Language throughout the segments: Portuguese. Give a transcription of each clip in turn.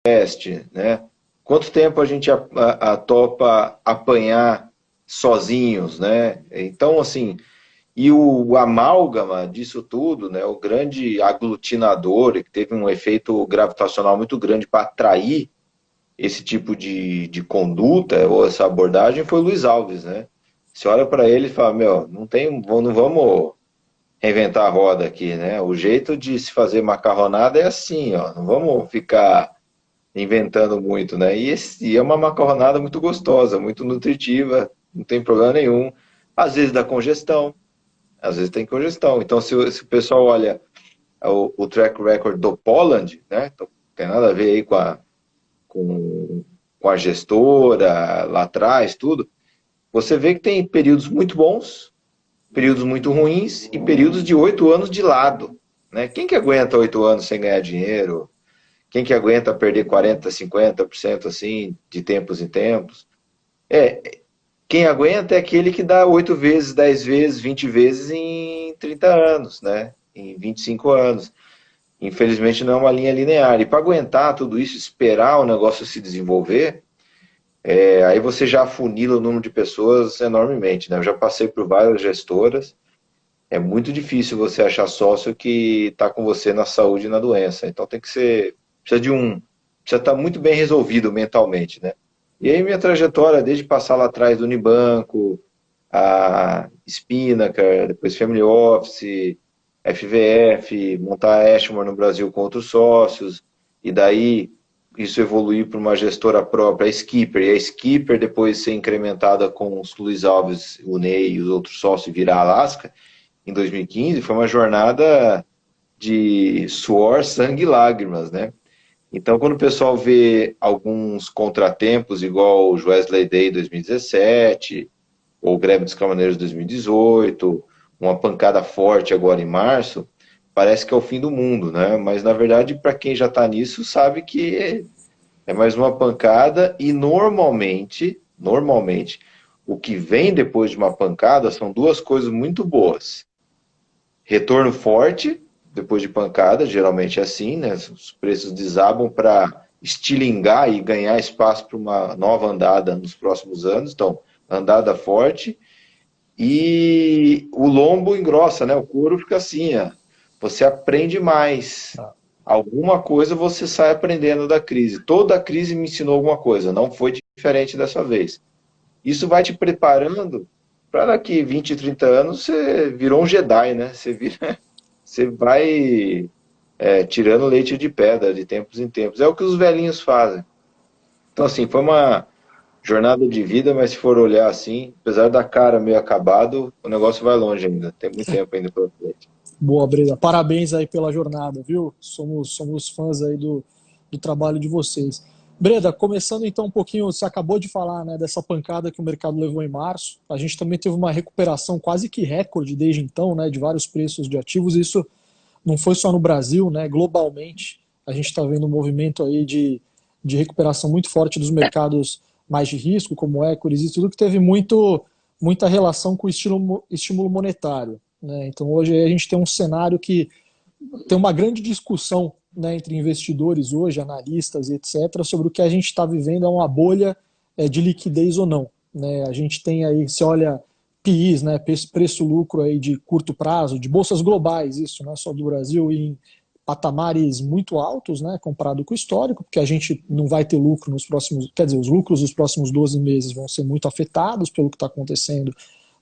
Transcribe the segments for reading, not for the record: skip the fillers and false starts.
investe, né? Quanto tempo a gente topa apanhar sozinhos, né? Então, assim, e o amálgama disso tudo, né, o grande aglutinador, que teve um efeito gravitacional muito grande para atrair esse tipo de conduta ou essa abordagem foi o Luiz Alves, né? Você olha para ele e fala, meu, não vamos reinventar a roda aqui, né? O jeito de se fazer macarronada é assim, ó, não vamos ficar inventando muito, né? E é uma macarronada muito gostosa, muito nutritiva, não tem problema nenhum. Às vezes dá congestão, às vezes tem congestão. Então, se o pessoal olha o track record do Poland, né? Então, não tem nada a ver aí com, com a gestora lá atrás, tudo. Você vê que tem períodos muito bons, períodos muito ruins e períodos de 8 anos de lado, né? Quem que aguenta 8 anos sem ganhar dinheiro? Quem que aguenta perder 40, 50% assim, de tempos em tempos? É, quem aguenta é aquele que dá 8 vezes, 10 vezes, 20 vezes em 30 anos, né? Em 25 anos. Infelizmente não é uma linha linear. E para aguentar tudo isso, esperar o negócio se desenvolver, aí você já afunila o número de pessoas enormemente, né? Eu já passei por várias gestoras. É muito difícil você achar sócio que está com você na saúde e na doença. Então tem que ser, precisa estar muito bem resolvido mentalmente, né? E aí minha trajetória, desde passar lá atrás do Unibanco, a Spinnaker, depois Family Office, FVF, montar a Ashmore no Brasil com outros sócios, e daí isso evoluir para uma gestora própria, a Skipper, e a Skipper depois ser incrementada com os Luiz Alves, o Ney e os outros sócios e virar a Alaska, em 2015, foi uma jornada de suor, sangue e lágrimas, né? Então, quando o pessoal vê alguns contratempos, igual o Wesley Day 2017, ou o Greve dos Caminhoneiros 2018, uma pancada forte agora em março, parece que é o fim do mundo, né? Mas, na verdade, para quem já está nisso, sabe que é mais uma pancada e, normalmente, o que vem depois de uma pancada são duas coisas muito boas. Retorno forte, depois de pancada, geralmente é assim, né? Os preços desabam para estilingar e ganhar espaço para uma nova andada nos próximos anos. Então, andada forte e o lombo engrossa, né? O couro fica assim, ó. Você aprende mais. Alguma coisa você sai aprendendo da crise. Toda crise me ensinou alguma coisa, não foi diferente dessa vez. Isso vai te preparando para daqui 20, 30 anos você virou um Jedi, né? Você vai tirando leite de pedra de tempos em tempos. É o que os velhinhos fazem. Então, assim, foi uma jornada de vida, mas se for olhar assim, apesar da cara meio acabado, o negócio vai longe ainda. Tem muito tempo ainda pela frente. Boa, Breda. Parabéns aí pela jornada, viu? Somos fãs aí do trabalho de vocês. Breda, começando então um pouquinho, você acabou de falar, né, dessa pancada que o mercado levou em março. A gente também teve uma recuperação quase que recorde desde então, né, de vários preços de ativos. Isso não foi só no Brasil, né, globalmente. A gente está vendo um movimento aí de recuperação muito forte dos mercados mais de risco, como equities e tudo, que teve muita relação com o estímulo monetário, né? Então hoje a gente tem um cenário que tem uma grande discussão, né, entre investidores hoje, analistas e etc., sobre o que a gente está vivendo é uma bolha de liquidez ou não, né? A gente tem aí, se olha PIs, né, preço-lucro aí de curto prazo, de bolsas globais, isso não é só do Brasil, em patamares muito altos, né, comparado com o histórico, porque a gente não vai ter lucro nos próximos, quer dizer, os lucros dos próximos 12 meses vão ser muito afetados pelo que está acontecendo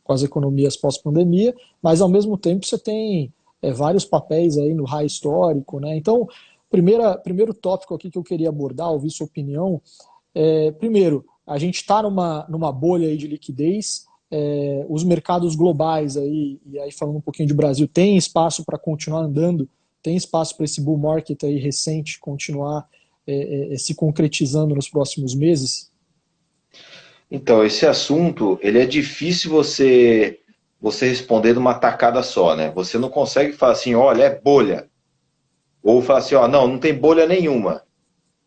com as economias pós-pandemia, mas ao mesmo tempo você tem vários papéis aí no high histórico, né? Então, primeiro tópico aqui que eu queria abordar, ouvir sua opinião, primeiro, a gente está numa bolha aí de liquidez, os mercados globais aí, e aí falando um pouquinho de Brasil, tem espaço para continuar andando, tem espaço para esse bull market aí recente continuar se concretizando nos próximos meses? Então, esse assunto, ele é difícil você responder numa tacada só, né? Você não consegue falar assim, olha, é bolha. Ou falar assim, ó, não tem bolha nenhuma.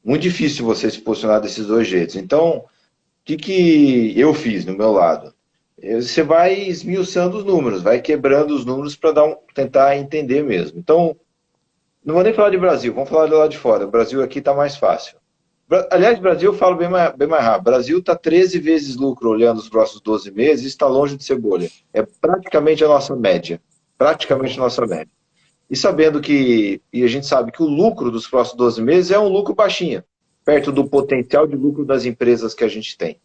Muito difícil você se posicionar desses dois jeitos. Então, o que eu fiz no meu lado? Você vai esmiuçando os números, vai quebrando os números para tentar entender mesmo. Então, não vou nem falar de Brasil, vamos falar do lado de fora. O Brasil aqui está mais fácil. Aliás, Brasil, eu falo bem mais rápido. Brasil está 13 vezes lucro olhando os próximos 12 meses e está longe de ser bolha. É praticamente a nossa média. Praticamente a Legal. nossa média. E sabendo que, e a gente sabe que o lucro dos próximos 12 meses é um lucro baixinho, perto do potencial de lucro das empresas que a gente tem.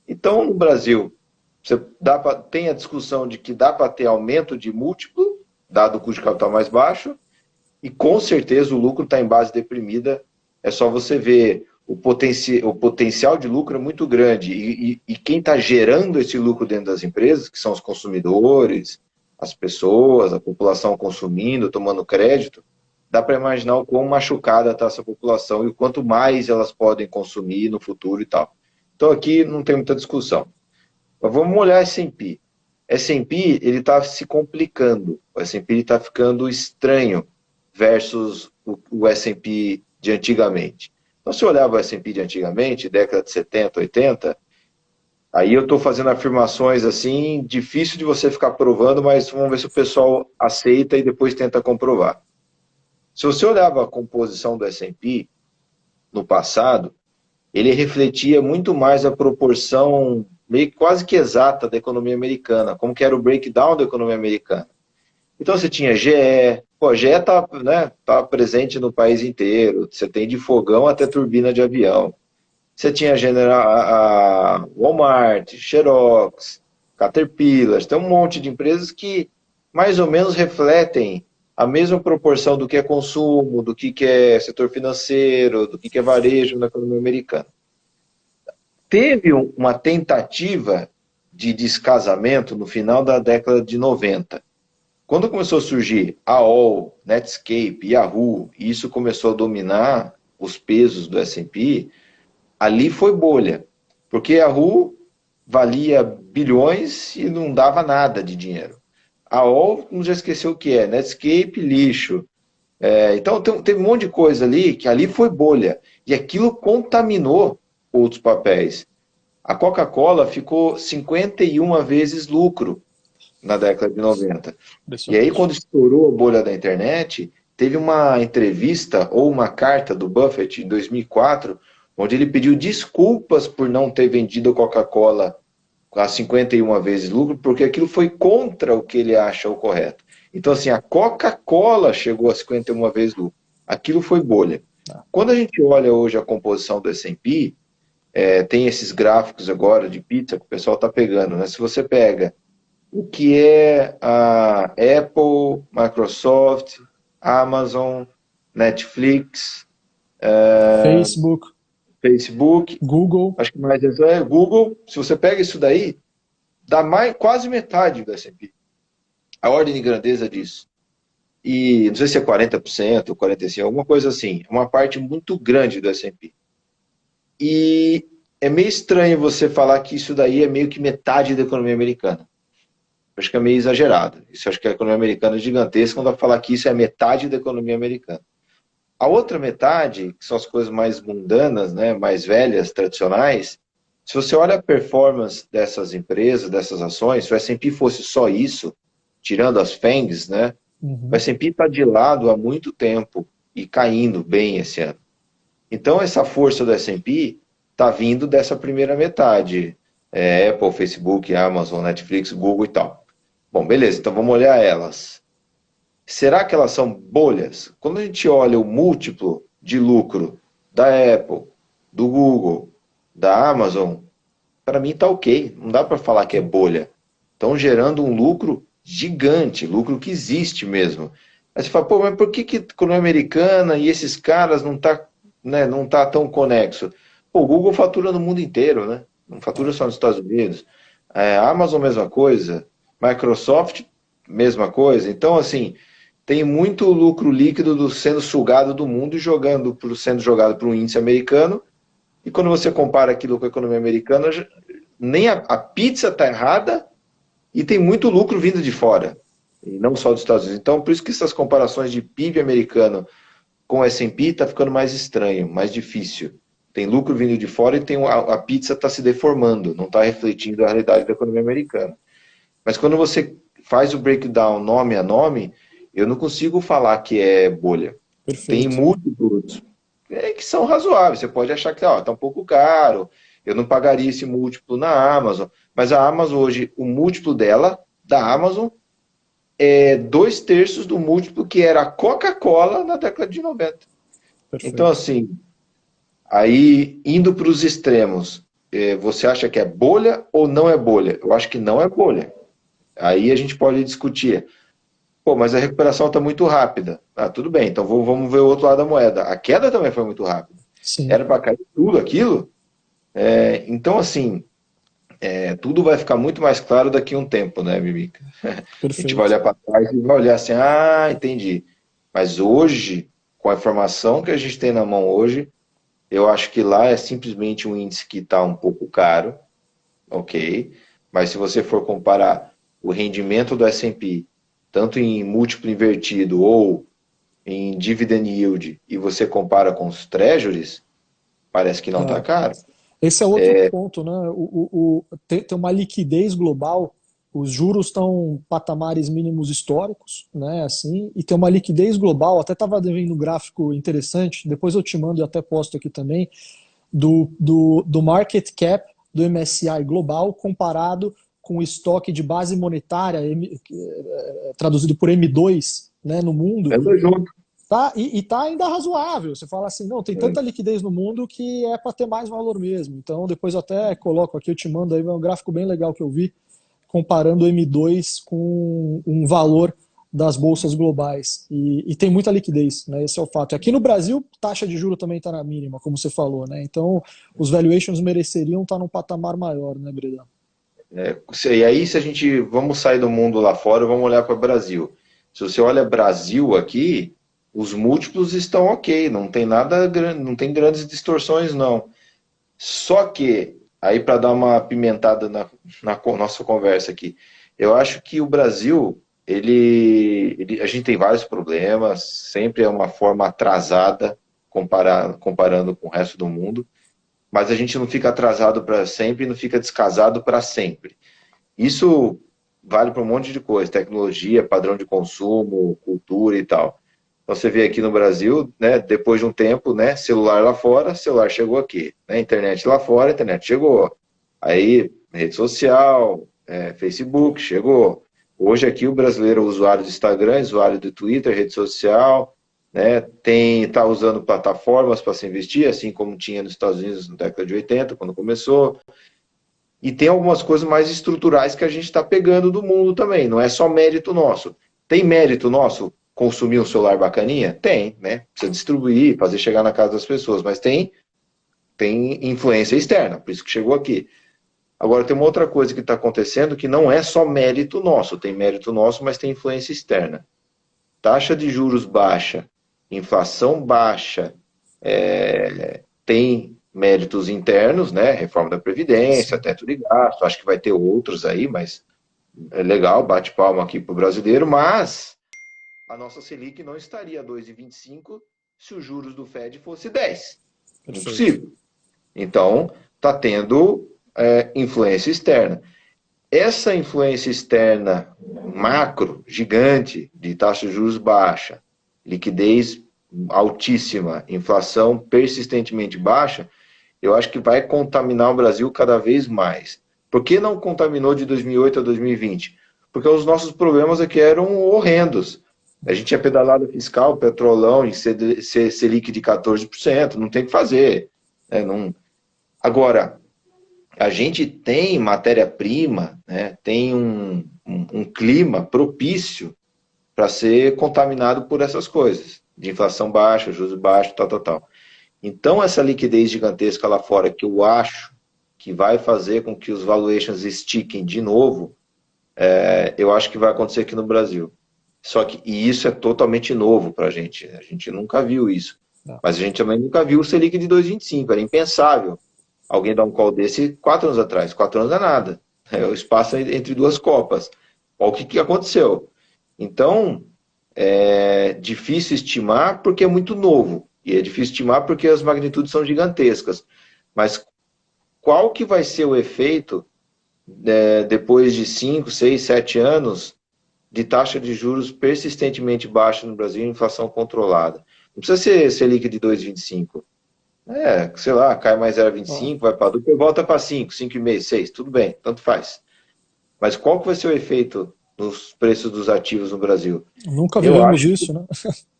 Então, no Brasil, tem a discussão de que dá para ter aumento de múltiplo, dado o custo de capital mais baixo, e com certeza o lucro está em base deprimida. É só você ver o potencial de lucro é muito grande. E quem está gerando esse lucro dentro das empresas, que são os consumidores, as pessoas, a população consumindo, tomando crédito, dá para imaginar o quão machucada está essa população e o quanto mais elas podem consumir no futuro e tal. Então aqui não tem muita discussão. Mas vamos olhar S&P. S&P ele está se complicando. O S&P está ficando estranho versus o S&P de antigamente. Então, se eu olhava o S&P de antigamente, década de 70, 80, aí eu estou fazendo afirmações assim, difícil de você ficar provando, mas vamos ver se o pessoal aceita e depois tenta comprovar. Se você olhava a composição do S&P no passado, ele refletia muito mais a proporção meio que quase que exata da economia americana, como que era o breakdown da economia americana. Então você tinha GE, pô, a GE está, né, tá presente no país inteiro, você tem de fogão até turbina de avião. Você tinha a Walmart, Xerox, Caterpillar, tem um monte de empresas que mais ou menos refletem a mesma proporção do que é consumo, do que é setor financeiro, do que é varejo na economia americana. Teve uma tentativa de descasamento no final da década de 90. Quando começou a surgir AOL, Netscape, Yahoo, e isso começou a dominar os pesos do S&P, ali foi bolha. Porque Yahoo valia bilhões e não dava nada de dinheiro. AOL, não já esqueceu o que é, Netscape, lixo. Então teve um monte de coisa ali, que ali foi bolha. E aquilo contaminou outros papéis. A Coca-Cola ficou 51 vezes lucro na década de 90. E aí, Impressionante. quando estourou a bolha da internet, teve uma entrevista ou uma carta do Buffett em 2004, onde ele pediu desculpas por não ter vendido a Coca-Cola a 51 vezes lucro, porque aquilo foi contra o que ele acha o correto. Então, assim, a Coca-Cola chegou a 51 vezes lucro. Aquilo foi bolha. Quando a gente olha hoje a composição do S&P, tem esses gráficos agora de pizza que o pessoal está pegando, né? Se você pega o que é a Apple, Microsoft, Amazon, Netflix, Facebook, Facebook, Google. acho que mais Google. Se você pega isso daí, dá quase metade do S&P. A ordem de grandeza disso. E não sei se é 40%, 45%, alguma coisa assim. É uma parte muito grande do S&P. E é meio estranho você falar que isso daí é meio que metade da economia americana. Acho que é meio exagerado. Isso acho que a economia americana é gigantesca quando vai falar que isso é metade da economia americana. A outra metade, que são as coisas mais mundanas, né, mais velhas, tradicionais, se você olha a performance dessas empresas, dessas ações, se o S&P fosse só isso, tirando as FANGs, né, o S&P está de lado há muito tempo e caindo bem esse ano. Então essa força do S&P está vindo dessa primeira metade. Apple, Facebook, Amazon, Netflix, Google e tal. Bom, beleza, então vamos olhar elas. Será que elas são bolhas? Quando a gente olha o múltiplo de lucro da Apple, do Google, da Amazon, para mim está ok. Não dá para falar que é bolha. Estão gerando um lucro gigante, lucro que existe mesmo. Aí você fala, pô, mas por que a economia americana e esses caras não tá, né, não tá tão conexo? Pô, o Google fatura no mundo inteiro, né? Não fatura só nos Estados Unidos. A Amazon, mesma coisa. Microsoft, mesma coisa. Então, assim, tem muito lucro líquido sendo sugado do mundo e sendo jogado para o índice americano. E quando você compara aquilo com a economia americana, nem a pizza está errada e tem muito lucro vindo de fora, e não só dos Estados Unidos. Então, por isso que essas comparações de PIB americano com o S&P está ficando mais estranho, mais difícil. Tem lucro vindo de fora e a pizza está se deformando, não está refletindo a realidade da economia americana. Mas quando você faz o breakdown nome a nome, eu não consigo falar que é bolha. Tem Perfeito. múltiplos que são razoáveis. Você pode achar que está um pouco caro, eu não pagaria esse múltiplo na Amazon. Mas a Amazon hoje, o múltiplo dela, da Amazon, é 2/3 do múltiplo que era a Coca-Cola na década de 90. Então, Perfeito. assim, aí indo para os extremos, você acha que é bolha ou não é bolha? Eu acho que não é bolha. Aí a gente pode discutir. Pô, mas a recuperação está muito rápida. Ah, tudo bem, então vamos ver o outro lado da moeda. A queda também foi muito rápida. Sim, Era para cair tudo aquilo? Então, assim, tudo vai ficar muito mais claro daqui a um tempo, né, Bibica? A gente vai perfeito. olhar para trás e vai olhar assim, ah, entendi. Mas hoje, com a informação que a gente tem na mão hoje, eu acho que lá é simplesmente um índice que está um pouco caro, ok? Mas se você for comparar o rendimento do S&P, tanto em múltiplo invertido ou em dividend yield, e você compara com os treasuries, parece que não está É. caro. Esse é outro ponto, né? Tem uma liquidez global, os juros estão em patamares mínimos históricos, né? Assim, e tem uma liquidez global. Até estava vendo um gráfico interessante, depois eu te mando e até posto aqui também, do market cap do MSCI global comparado com o estoque de base monetária, traduzido por M2, né, no mundo. Anda junto. Tá, e tá ainda razoável. Você fala assim, não, tem tanta liquidez no mundo que é para ter mais valor mesmo. Então, depois eu até coloco aqui, eu te mando aí, é um gráfico bem legal que eu vi, comparando o M2 com um valor das bolsas globais. E tem muita liquidez, né? Esse é o fato. Aqui no Brasil, taxa de juro também está na mínima, como você falou, né? Então, os valuations mereceriam estar num patamar maior, né, Breda? E aí, se a gente vamos sair do mundo lá fora, vamos olhar para o Brasil. Se você olha Brasil aqui, os múltiplos estão ok, não tem nada, não tem grandes distorções, não. Só que, aí para dar uma apimentada na nossa conversa aqui, eu acho que o Brasil, a gente tem vários problemas, sempre é uma forma atrasada comparando com o resto do mundo, mas a gente não fica atrasado para sempre, não fica descasado para sempre. Isso vale para um monte de coisa, tecnologia, padrão de consumo, cultura e tal. Então você vê aqui no Brasil, né, depois de um tempo, né, celular lá fora, celular chegou aqui, né, internet lá fora, internet chegou. Aí, rede social, Facebook, chegou. Hoje aqui o brasileiro é usuário do Instagram, usuário do Twitter, rede social, né, está usando plataformas para se investir, assim como tinha nos Estados Unidos na década de 80, quando começou. E tem algumas coisas mais estruturais que a gente está pegando do mundo também, não é só mérito nosso. Tem mérito nosso consumir um celular bacaninha? Tem, né? Precisa distribuir, fazer chegar na casa das pessoas, mas tem influência externa, por isso que chegou aqui. Agora, tem uma outra coisa que está acontecendo que não é só mérito nosso, tem mérito nosso, mas tem influência externa. Taxa de juros baixa, inflação baixa, tem méritos internos, né? Reforma da Previdência, Sim. teto de gasto, acho que vai ter outros aí, mas é legal, bate palma aqui para o brasileiro, mas a nossa Selic não estaria a 2,25 se os juros do Fed fosse 10. Perfeito. Impossível. Então, está tendo influência externa. Essa influência externa macro, gigante, de taxa de juros baixa, liquidez altíssima, inflação persistentemente baixa, eu acho que vai contaminar o Brasil cada vez mais. Por que não contaminou de 2008 a 2020? Porque os nossos problemas aqui eram horrendos. A gente tinha pedalada fiscal, petrolão em Selic de 14%, não tem o que fazer. Não... Agora, a gente tem matéria-prima, né, tem um clima propício para ser contaminado por essas coisas, de inflação baixa, juros baixos, tal, tal, tal. Então, essa liquidez gigantesca lá fora, que eu acho que vai fazer com que os valuations estiquem de novo, eu acho que vai acontecer aqui no Brasil. Só que, e isso é totalmente novo para a gente nunca viu isso. É. Mas a gente também nunca viu o Selic de 2,25, era impensável alguém dar um call desse 4 anos atrás. 4 anos é nada, é o espaço entre duas copas. Olha o que aconteceu. Então, é difícil estimar porque é muito novo. E é difícil estimar porque as magnitudes são gigantescas. Mas qual que vai ser o efeito depois de 5, 6, 7 anos de taxa de juros persistentemente baixa no Brasil e inflação controlada? Não precisa ser Selic de 2,25. Sei lá, cai mais 0,25, vai para dupla e volta para 5, 5,5, 6, tudo bem, tanto faz. Mas qual que vai ser o efeito nos preços dos ativos no Brasil? Nunca vivemos isso, né?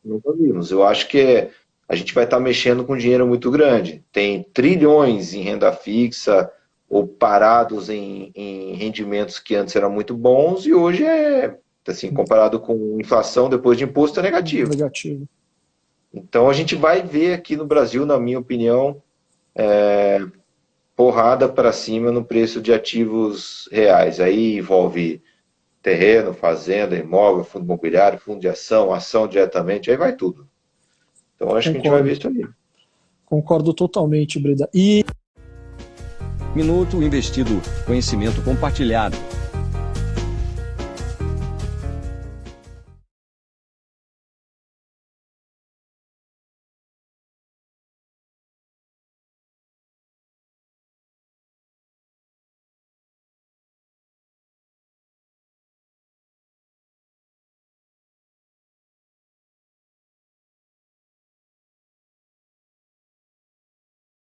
Nunca vimos. Eu acho que a gente vai estar mexendo com dinheiro muito grande. Tem trilhões em renda fixa ou parados em rendimentos que antes eram muito bons e hoje assim, comparado com inflação depois de imposto, é negativo. Negativo. Então a gente vai ver aqui no Brasil, na minha opinião, porrada para cima no preço de ativos reais. Aí envolve terreno, fazenda, imóvel, fundo imobiliário, fundo de ação, ação diretamente, aí vai tudo. Então acho que a gente vai ver isso aí. Concordo totalmente, Breda. Minuto investido, conhecimento compartilhado.